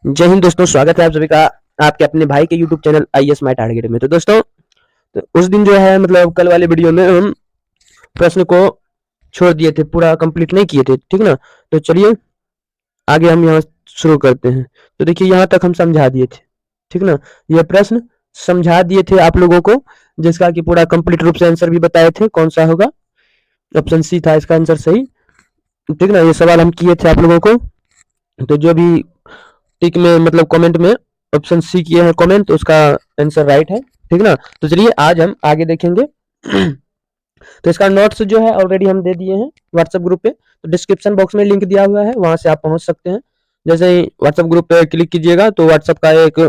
जय हिंद दोस्तों, स्वागत है आप सभी का आपके अपने भाई के YouTube channel IAS my target में। तो दोस्तों, तो उस दिन जो है मतलब कल वाले वीडियो में हम प्रश्न को छोड़ दिए थे, पूरा कंप्लीट नहीं किए थे, ठीक ना। तो चलिए आगे हम यहाँ शुरू करते हैं। तो देखिए यहाँ तक हम समझा दिए थे, ठीक ना। यह प्रश्न समझा दिए थे आप लोगों को, जिसका कि पूरा कंप्लीट रूप से आंसर भी बताए थे कौन सा होगा। ऑप्शन सी था इसका आंसर सही, ठीक ना। ये सवाल हम किए थे आप लोगों को, तो जो भी टिक में मतलब कमेंट में ऑप्शन सी किए हैं कमेंट, तो उसका आंसर राइट है, ठीक ना। तो चलिए आज हम आगे देखेंगे। तो इसका नोट्स जो है ऑलरेडी हम दे दिए हैं व्हाट्सएप ग्रुप पे, तो डिस्क्रिप्शन बॉक्स में लिंक दिया हुआ है, वहां से आप पहुंच सकते हैं। जैसे ही व्हाट्सएप ग्रुप पे क्लिक कीजिएगा तो व्हाट्सएप का एक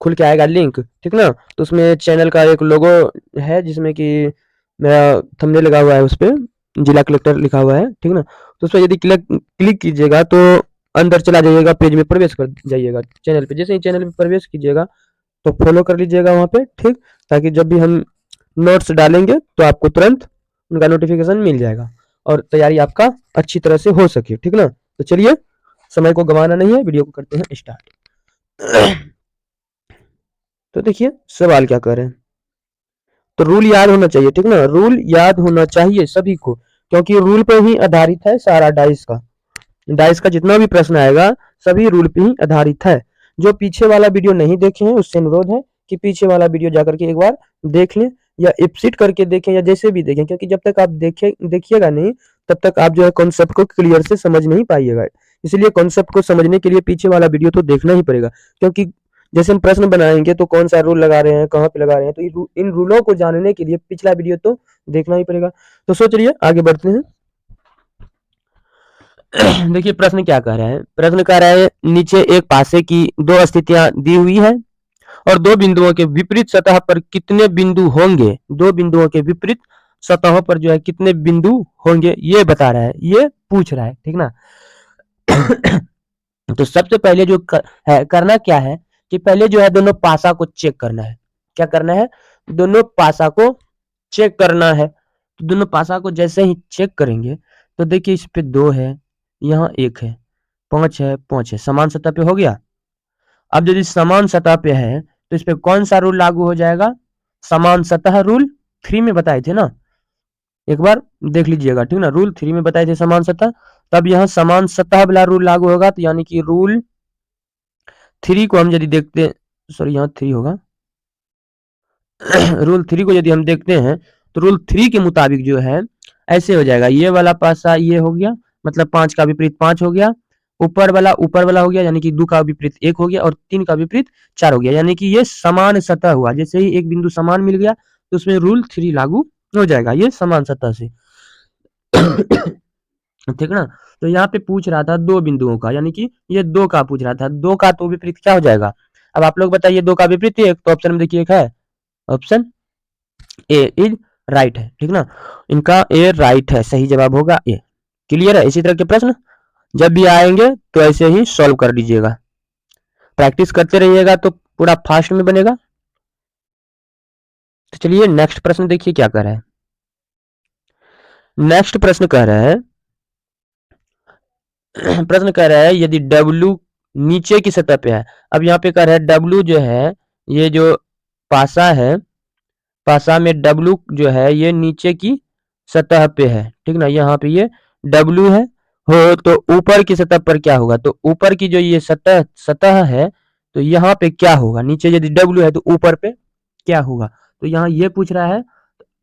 खुल के आएगा लिंक, ठीक ना। तो उसमें चैनल का एक लोगो है, जिसमें कि मेरा थंबनेल लगा हुआ है, उस पर जिला कलेक्टर लिखा हुआ है, ठीक ना। तो उस पर यदि क्लिक कीजिएगा तो अंदर चला जाइएगा, पेज में प्रवेश कर जाइएगा चैनल पे। जैसे ही चैनल पे प्रवेश कीजिएगा तो फॉलो कर लीजिएगा वहाँ पे, ठीक, ताकि जब भी हम नोट्स डालेंगे तो आपको तुरंत उनका नोटिफिकेशन मिल जाएगा और तैयारी आपका अच्छी तरह से हो सके, ठीक ना। तो चलिए समय को गंवाना नहीं है, वीडियो को करते हैं स्टार्ट। तो देखिए सवाल क्या कर रहे हैं। तो रूल याद होना चाहिए, ठीक ना। रूल याद होना चाहिए सभी को, क्योंकि रूल पर ही आधारित है सारा डाइस का जितना भी प्रश्न आएगा सभी रूल पे ही आधारित है। जो पीछे वाला वीडियो नहीं देखे हैं उससे अनुरोध है कि पीछे वाला वीडियो जाकर के एक बार देख लें, या एप्सिट करके देखें, या जैसे भी देखें, क्योंकि जब तक आप देखिएगा नहीं तब तक आप जो है कॉन्सेप्ट को क्लियर से समझ नहीं पाइएगा। इसलिए कॉन्सेप्ट को समझने के लिए पीछे वाला वीडियो तो देखना ही पड़ेगा, क्योंकि जैसे हम प्रश्न बनाएंगे तो कौन सा रूल लगा रहे हैं, कहाँ पे लगा रहे हैं, तो इन रूलों को जानने के लिए पिछला वीडियो तो देखना ही पड़ेगा। तो सोचिए आगे बढ़ते हैं। देखिए प्रश्न क्या कह रहा है। प्रश्न कह रहा है नीचे एक पासे की दो स्थितियां दी हुई है और दो बिंदुओं के विपरीत सतह पर कितने बिंदु होंगे। दो बिंदुओं के विपरीत सतहों पर जो है कितने बिंदु होंगे ये बता रहा है, ये पूछ रहा है, ठीक ना। तो सबसे पहले जो करना क्या है कि पहले जो है दोनों पासा को चेक करना है। क्या करना है? दोनों पासा को चेक करना है। तो दोनों पासा को जैसे ही चेक करेंगे तो देखिए इस पे 2 है, यहाँ 1 है, 5 है, 5 है, समान सतह पे हो गया। अब यदि समान सतह पे है तो इस पे कौन सा रूल लागू हो जाएगा? समान सतह रूल 3 में बताए थे ना, एक बार देख लीजिएगा, ठीक ना। रूल 3 में बताए थे समान सतह, तब यहाँ समान सतह वाला रूल लागू होगा। तो यानी कि रूल 3 को हम यदि देखते, सॉरी यहाँ 3 होगा। रूल 3 को यदि हम देखते हैं तो रूल 3 के मुताबिक जो है ऐसे हो जाएगा, ये वाला पासा ये हो गया, मतलब 5 का विपरीत 5 हो गया, ऊपर वाला हो गया, यानी कि 2 का विपरीत 1 हो गया, और 3 का विपरीत 4 हो गया, यानी कि ये समान सतह हुआ। जैसे ही एक बिंदु समान मिल गया तो उसमें रूल 3 लागू हो जाएगा, ये समान सतह से। ठीक ना। तो यहाँ पे पूछ रहा था 2 बिंदुओं का, यानी कि ये 2 का पूछ रहा था। 2 का तो विपरीत क्या हो जाएगा? अब आप लोग बताइए, 2 का विपरीत 1, तो ऑप्शन में देखिए एक है, ऑप्शन ए इज राइट है, ठीक ना। इनका ए राइट है, सही जवाब होगा ए। क्लियर है? इसी तरह के प्रश्न जब भी आएंगे तो ऐसे ही सॉल्व कर लीजिएगा, प्रैक्टिस करते रहिएगा तो पूरा फास्ट में बनेगा। तो चलिए नेक्स्ट प्रश्न देखिए क्या कर रहा है। नेक्स्ट प्रश्न कह रहा है प्रश्न कह रहा है यदि W नीचे की सतह पे है। अब यहाँ पे कह रहा है W जो है, ये जो पासा है, पासा में W जो है ये नीचे की सतह पे है, ठीक ना। यहाँ पे ये W है, हो तो ऊपर की सतह पर क्या होगा? तो ऊपर की जो ये सतह सतह है तो यहाँ पे क्या होगा? नीचे यदि W है तो ऊपर पे क्या होगा? तो यहाँ ये पूछ रहा है।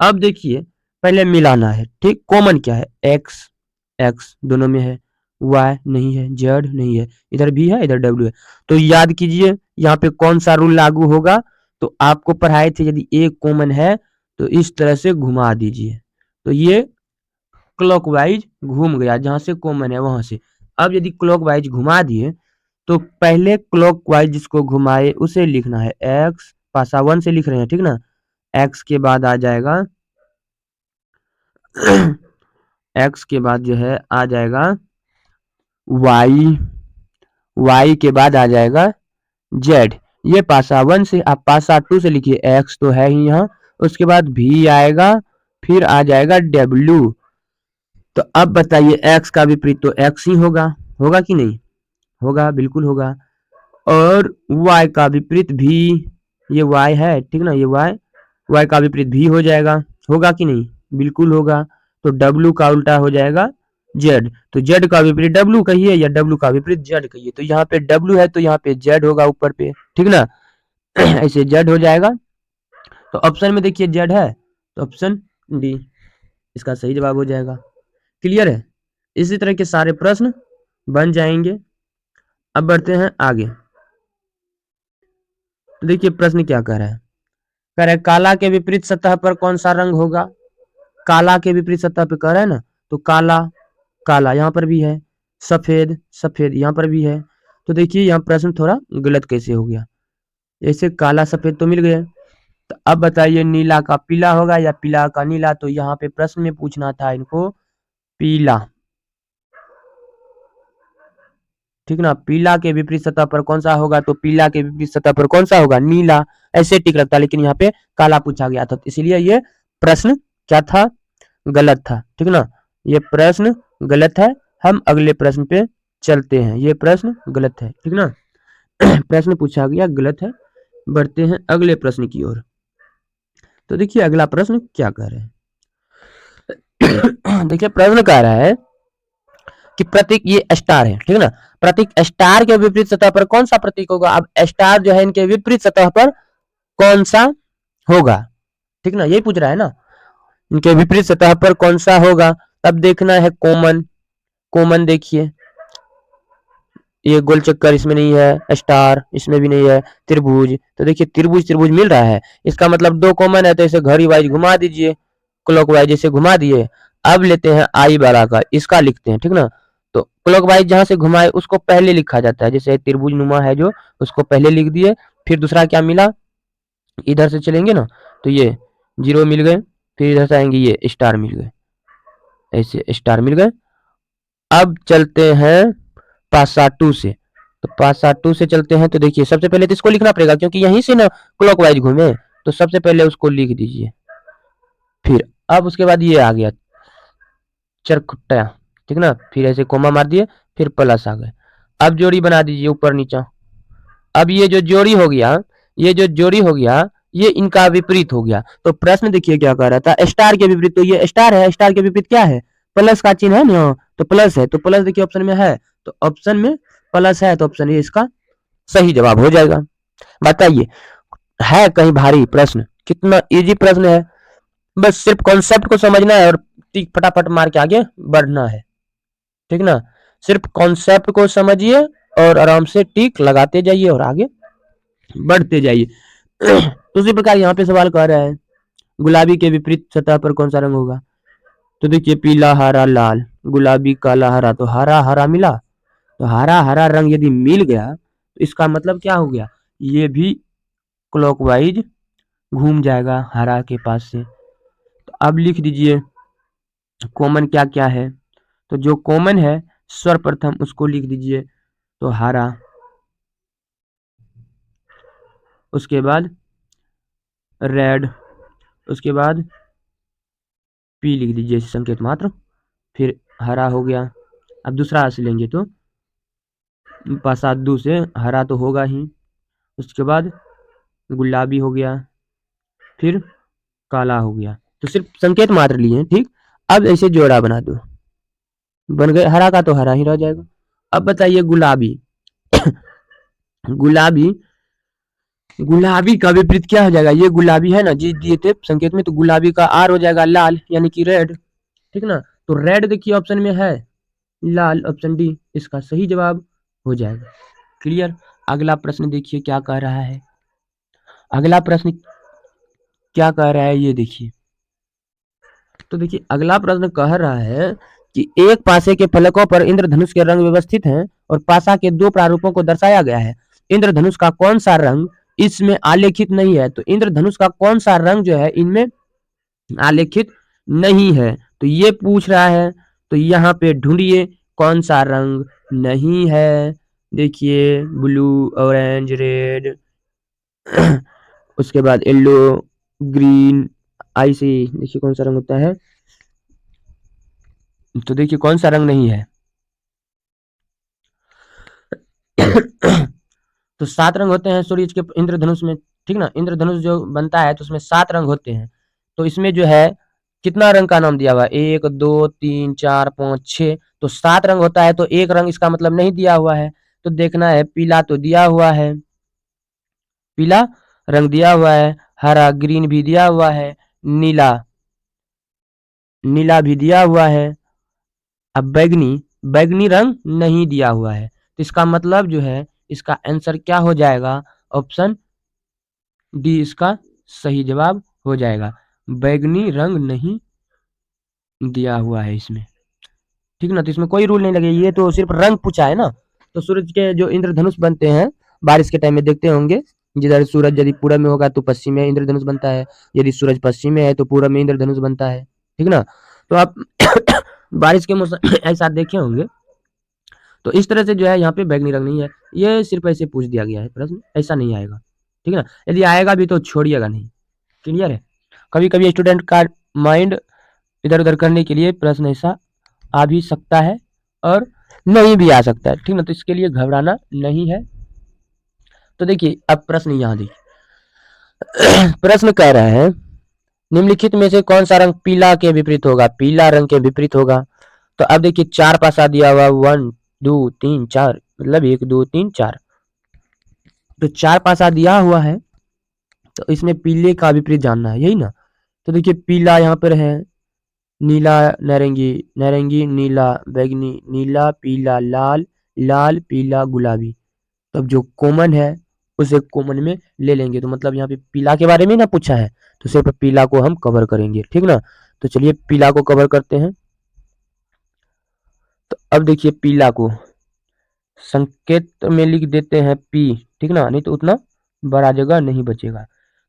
अब देखिए पहले मिलाना है, ठीक। कॉमन क्या है? x, x दोनों में है, y नहीं है, z नहीं है, इधर भी है इधर w है। तो याद कीजिए यहाँ पे कौन सा रूल लागू होगा। तो आपको पढ़ाए थे यदि एक कॉमन है तो इस तरह से घुमा दीजिए, तो ये क्लॉकवाइज घूम गया जहां से कॉमन है वहां से। अब यदि क्लॉकवाइज घुमा दिए तो पहले क्लॉकवाइज जिसको घुमाए उसे लिखना है x, पासा 1 से लिख रहे हैं, ठीक ना। x के बाद आ जाएगा x के बाद जो है आ जाएगा y, y के बाद आ जाएगा z। ये पासा 1 से, आप पासा 2 से लिखिए, x तो है ही यहाँ, उसके बाद v आएगा, फिर आ जाएगा w। तो अब बताइए x का विपरीत तो x ही होगा, होगा कि नहीं? होगा, बिल्कुल होगा। और y का विपरीत भी, ये y है ठीक ना, ये y का विपरीत भी हो जाएगा, होगा कि नहीं, बिल्कुल होगा। तो w का उल्टा हो जाएगा z, तो z का विपरीत w कहिए या w का विपरीत z कहिए, तो यहाँ पे w है तो यहाँ पे z होगा ऊपर पे, ठीक ना। ऐसे z हो जाएगा। तो ऑप्शन में देखिए z है, तो ऑप्शन डी इसका सही जवाब हो जाएगा। क्लियर है। इसी तरह के सारे प्रश्न बन जाएंगे। अब बढ़ते हैं आगे। तो देखिए प्रश्न क्या कह रहा है, कह रहा है काला के विपरीत सतह पर कौन सा रंग होगा। काला के विपरीत सतह पे कह रहा है ना, तो काला काला यहाँ पर भी है, सफेद सफेद यहाँ पर भी है। तो देखिए यहाँ प्रश्न थोड़ा गलत कैसे हो गया, जैसे काला सफेद तो मिल गया, तो अब बताइए नीला का पीला होगा या पीला का नीला। तो यहाँ पे प्रश्न में पूछना था इनको पीला, ठीक ना। पीला के विपरीत सतह पर कौन सा होगा, तो पीला के विपरीत सतह पर कौन सा होगा, नीला। ऐसे टिक लगता, लेकिन यहाँ पे काला पूछा गया था, तो इसलिए ये प्रश्न क्या था, गलत था, ठीक ना। ये प्रश्न गलत है। हम अगले प्रश्न पे चलते हैं, ये प्रश्न गलत है, ठीक ना। प्रश्न पूछा गया गलत है। बढ़ते हैं अगले प्रश्न की ओर। तो देखिए अगला प्रश्न क्या कह रहे हैं। देखिए प्रश्न कह रहा है कि प्रतीक, ये स्टार है, ठीक ना। प्रतीक स्टार के विपरीत सतह पर कौन सा प्रतीक होगा। अब स्टार जो है इनके विपरीत सतह पर कौन सा होगा, ठीक ना, यही पूछ रहा है ना, इनके विपरीत सतह पर कौन सा होगा। तब देखना है कॉमन, कॉमन देखिए ये गोल चक्कर इसमें नहीं है, स्टार इसमें भी नहीं है, त्रिभुज, तो देखिए त्रिभुज त्रिभुज मिल रहा है, इसका मतलब दो कॉमन है, तो इसे घड़ी वाइज घुमा दीजिए, क्लॉकवाइज जैसे घुमा दिए। अब लेते हैं आई बड़ा का, इसका लिखते हैं, ठीक ना। तो क्लॉकवाइज जहां से घुमाए उसको पहले लिखा जाता है, जैसे त्रिभुज नुमा है जो, उसको पहले लिख दिए। फिर दूसरा क्या मिला, इधर से चलेंगे ना, तो ये जीरो मिल गए, फिर इधर से आएंगे ये स्टार मिल गए, ऐसे स्टार मिल गए। अब चलते हैं पासा टू से, तो पासा टू से चलते हैं। तो देखिए सबसे पहले तो इसको लिखना पड़ेगा, क्योंकि यहीं से ना क्लॉकवाइज घूमे, तो सबसे पहले उसको लिख दीजिए। फिर अब उसके बाद ये आ गया चरखुट्टा, ठीक ना, फिर ऐसे कोमा मार दिए, फिर प्लस आ गए। अब जोड़ी बना दीजिए ऊपर नीचा। अब ये जो जोड़ी हो गया, ये जो जोड़ी हो गया, ये इनका विपरीत हो गया। तो प्रश्न देखिए क्या कह रहा था, स्टार के विपरीत, तो ये स्टार है, स्टार के विपरीत क्या है, प्लस का चिन्ह है ना, तो प्लस है, तो प्लस देखिए ऑप्शन में है, तो ऑप्शन में प्लस है, तो ऑप्शन ये इसका सही जवाब हो जाएगा। बताइए है कहीं भारी प्रश्न, कितना इजी प्रश्न है, बस सिर्फ कॉन्सेप्ट को समझना है और टिक फटाफट मार के आगे बढ़ना है, ठीक ना। सिर्फ कॉन्सेप्ट को समझिए और आराम से टिक लगाते जाइए और आगे बढ़ते जाइए। उसी प्रकार यहाँ पे सवाल कह रहा है गुलाबी के विपरीत सतह पर कौन सा रंग होगा। तो देखिए पीला हरा लाल, गुलाबी काला हरा, तो हरा हरा मिला, तो हरा हरा रंग यदि मिल गया तो इसका मतलब क्या हो गया, ये भी क्लॉकवाइज घूम जाएगा हरा के पास से। तो अब लिख दीजिए कॉमन क्या क्या है, तो जो कॉमन है सर्वप्रथम उसको लिख दीजिए, तो हरा, उसके बाद रेड, उसके बाद पी लिख दीजिए संकेत मात्र, फिर हरा हो गया। अब दूसरा राशि लेंगे तो पासादू से हरा तो होगा ही, उसके बाद गुलाबी हो गया, फिर काला हो गया, तो सिर्फ संकेत मात्र लिए, ठीक। अब ऐसे जोड़ा बना दो, बन गए, हरा का तो हरा ही रह जाएगा। अब बताइए गुलाबी, गुलाबी, गुलाबी का विपरीत क्या हो जाएगा, ये गुलाबी है ना जी दिए थे संकेत में, तो गुलाबी का आर हो जाएगा लाल, यानी कि रेड, ठीक ना। तो रेड देखिए ऑप्शन में है, लाल, ऑप्शन डी इसका सही जवाब हो जाएगा। क्लियर। अगला प्रश्न देखिए क्या कह रहा है, अगला प्रश्न क्या कह रहा है ये देखिए। तो देखिए अगला प्रश्न कह रहा है कि एक पासे के फलकों पर इंद्रधनुष के रंग व्यवस्थित हैं और पासा के दो प्रारूपों को दर्शाया गया है, इंद्रधनुष का कौन सा रंग इसमें आलेखित नहीं है। तो इंद्रधनुष का कौन सा रंग जो है इनमें आलेखित नहीं है, तो ये पूछ रहा है। तो यहाँ पे ढूंढिए कौन सा रंग नहीं है, देखिए ब्लू, ऑरेंज, रेड, उसके बाद येलो, ग्रीन, ऐसे देखिए कौन सा रंग होता है। तो देखिए कौन सा रंग नहीं है, तो 7 रंग होते हैं सूर्य के इंद्रधनुष में, ठीक ना। इंद्रधनुष जो बनता है तो उसमें 7 रंग होते हैं। तो इसमें जो है कितना रंग का नाम दिया हुआ है, 1 2 3 4 5 6, तो 7 रंग होता है, तो एक रंग इसका मतलब नहीं दिया हुआ है। तो देखना है, पीला तो दिया हुआ है, पीला रंग दिया हुआ है, हरा ग्रीन भी दिया हुआ है, नीला नीला भी दिया हुआ है। अब बैगनी बैगनी रंग नहीं दिया हुआ है, तो इसका मतलब जो है इसका आंसर क्या हो जाएगा, ऑप्शन डी इसका सही जवाब हो जाएगा। बैगनी रंग नहीं दिया हुआ है इसमें, ठीक ना। तो इसमें कोई रूल नहीं लगे, ये तो सिर्फ रंग पूछा है ना। तो सूरज के जो इंद्रधनुष बनते हैं बारिश के टाइम में देखते होंगे, जिधर सूरज यदि पूरब में होगा तो पश्चिम में इंद्रधनुष बनता है, यदि सूरज पश्चिम में है तो पूरब में इंद्रधनुष बनता है, ठीक ना। तो आप बारिश के मौसम ऐसा देखे होंगे। तो इस तरह से जो है यहाँ पे बैगनी रंग नहीं है, ये सिर्फ ऐसे पूछ दिया गया है प्रश्न, ऐसा नहीं आएगा, ठीक है ना। यदि आएगा भी तो छोड़िएगा नहीं, क्लियर है। कभी कभी स्टूडेंट का माइंड इधर उधर करने के लिए प्रश्न ऐसा आ भी सकता है और नहीं भी आ सकता है, ठीक ना। तो इसके लिए घबराना नहीं है। तो देखिए अब प्रश्न यहाँ देखिए प्रश्न कह रहा है निम्नलिखित में से कौन सा रंग पीला के विपरीत होगा, पीला रंग के विपरीत होगा। तो अब देखिए 4 पासा दिया हुआ, 1 2 3 4, मतलब 1 2 3 4, तो 4 पासा दिया हुआ है, तो इसमें पीले का विपरीत जानना है, यही ना। तो देखिए पीला यहाँ पर है, नीला नारंगी, नारंगी नीला, बैगनी नीला, पीला लाल, लाल पीला गुलाबी। तो अब जो कॉमन है उसे कॉमन में ले लेंगे, तो मतलब यहाँ पे पीला के बारे में ना पूछा है, तो सिर्फ पीला को हम कवर करेंगे, ठीक ना। तो चलिए पीला को कवर करते हैं। तो अब देखिए पीला को संकेत में लिख देते हैं पी, ठीक ना, नहीं तो उतना बड़ा जगह नहीं बचेगा।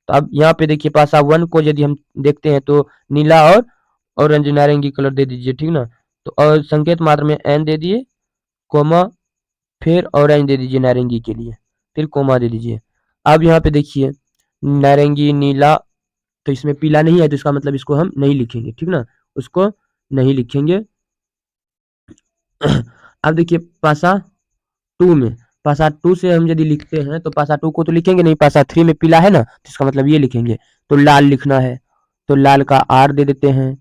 तो अब यहाँ पे देखिए पासा 1 को यदि हम देखते हैं तो नीला और ऑरेंज नारंगी कलर दे दीजिए, ठीक ना। तो और संकेत मात्र में एन दे दिए, कोमा, फिर ऑरेंज दे दीजिए नारंगी के लिए, फिर कोमा दे दीजिए। अब यहाँ पे देखिए नारंगी नीला, तो इसमें पीला नहीं है, तो इसका मतलब इसको हम नहीं लिखेंगे, ठीक ना, उसको नहीं लिखेंगे। अब देखिए पासा 2 में, पासा 2 से हम यदि लिखते हैं तो पासा 2 को तो लिखेंगे नहीं, पासा 3 में पीला है ना, तो इसका मतलब ये लिखेंगे। तो लाल लिखना है, तो लाल का आर दे देते हैं,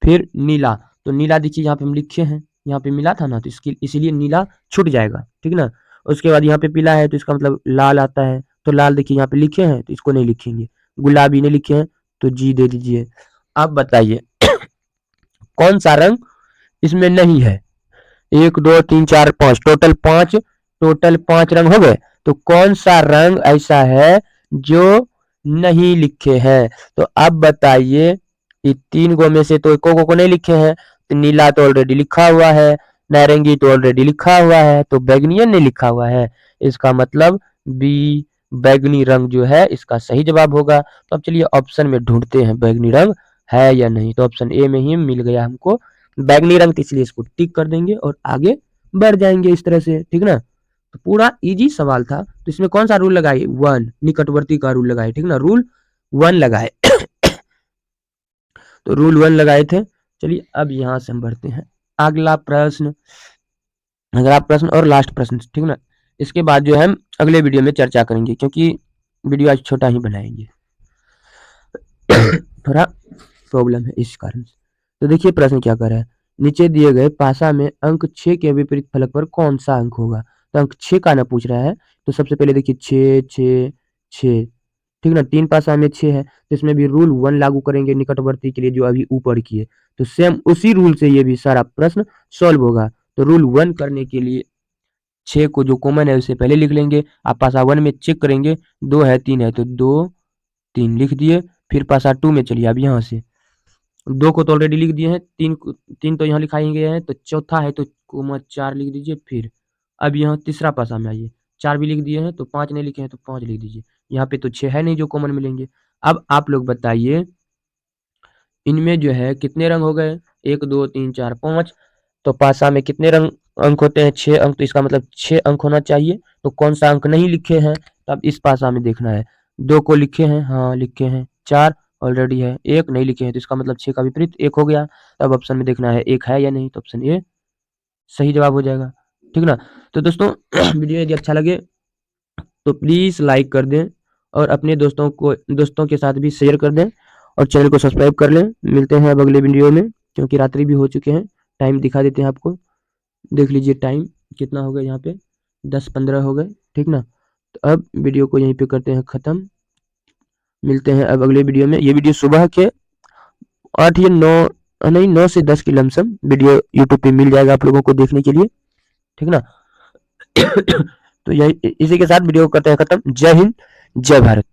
फिर नीला, तो नीला देखिए यहाँ पे हम लिखे हैं, यहाँ पे मिला था ना, तो इसकी इसीलिए नीला छूट जाएगा, ठीक ना। उसके बाद यहाँ पे पीला है तो इसका मतलब लाल आता है, तो लाल देखिए यहाँ पे लिखे हैं तो इसको नहीं लिखेंगे। गुलाबी नहीं लिखे हैं तो जी दे दीजिए। अब बताइए कौन सा रंग इसमें नहीं है, 1 2 3 4 5, टोटल 5 रंग हो गए। तो कौन सा रंग ऐसा है जो नहीं लिखे हैं। तो अब बताइए ये 3 गो में से तो एको को नहीं लिखे हैं, तो नीला तो ऑलरेडी लिखा हुआ है, नारंगी तो ऑलरेडी लिखा हुआ है, तो बैगनियन नहीं लिखा हुआ है, इसका मतलब बी बैगनी रंग जो है इसका सही जवाब होगा। तो अब चलिए ऑप्शन में ढूंढते हैं बैगनी रंग है या नहीं, तो ऑप्शन ए में ही मिल गया हमको बैगनी रंग, तो इसलिए इसको टिक कर देंगे और आगे बढ़ जाएंगे इस तरह से, ठीक ना। तो पूरा इजी सवाल था, तो इसमें कौन सा रूल लगाए, 1 निकटवर्ती का रूल लगाए, ठीक ना, रूल 1 लगाए तो रूल 1 लगाए थे। चलिए अब यहाँ से हम बढ़ते हैं अगला प्रश्न, अगला प्रश्न और लास्ट प्रश्न, ठीक ना। इसके बाद जो है हम अगले वीडियो में चर्चा करेंगे, क्योंकि वीडियो आज छोटा ही बनाएंगे थोड़ा प्रॉब्लम है इस कारण से। तो देखिए प्रश्न क्या कर रहा है, नीचे दिए गए पासा में अंक 6 के विपरीत फलक पर कौन सा अंक होगा। तो अंक 6 का ना पूछ रहा है, तो सबसे पहले देखिए 6 6 6, ठीक ना, 3 पासा में 6 है, तो इसमें भी रूल 1 लागू करेंगे निकटवर्ती के लिए जो अभी ऊपर की है, तो सेम उसी रूल से ये भी सारा प्रश्न सॉल्व होगा। तो रूल 1 करने के लिए 6 को जो कॉमन है उसे पहले लिख लेंगे, आप पासा 1 में चेक करेंगे 2 है 3 है, तो 2 3 लिख दिए। फिर पासा 2 में चलिए अब यहाँ से 2 को तो ऑलरेडी लिख दिए हैं, 3 तो यहाँ लिखाए गए हैं, तो चौथा है तो कोमा 4 लिख दीजिए। फिर अब यहाँ तीसरा पासा में आइए, 4 भी लिख दिए हैं, तो 5 नहीं लिखे हैं तो 5 लिख दीजिए। यहाँ पे तो 6 है नहीं जो कॉमन मिलेंगे। अब आप लोग बताइए इनमें जो है कितने रंग हो गए, 1 2 3 4 5, तो पासा में कितने रंग अंक होते हैं, 6 अंक, तो इसका मतलब 6 अंक होना चाहिए। तो कौन सा अंक नहीं लिखे हैं, तब इस पासा में देखना है। 2 को लिखे हैं, हाँ लिखे हैं, 4 ऑलरेडी है, 1 नहीं लिखे हैं, तो इसका मतलब 6 का विपरीत 1 हो गया। तब ऑप्शन में देखना है 1 है या नहीं, तो ऑप्शन ए सही जवाब हो जाएगा, ठीक ना। तो दोस्तों वीडियो यदि अच्छा लगे तो प्लीज़ लाइक कर दें और अपने दोस्तों के साथ भी शेयर कर दें और चैनल को सब्सक्राइब कर लें। मिलते हैं अब अगले वीडियो में, क्योंकि रात्रि भी हो चुके हैं। टाइम दिखा देते हैं आपको, देख लीजिए टाइम कितना हो गया यहाँ पे, 10:15 हो गए, ठीक ना। तो अब वीडियो को यहीं पे करते हैं ख़त्म। मिलते हैं अब अगले वीडियो में। ये वीडियो सुबह के 8 या 9 नहीं 9 से 10 की लमसम वीडियो यूट्यूब पे मिल जाएगा आप लोगों को देखने के लिए, ठीक ना। तो यही इसी के साथ वीडियो को करते हैं ख़त्म। जय हिंद, जय भारत।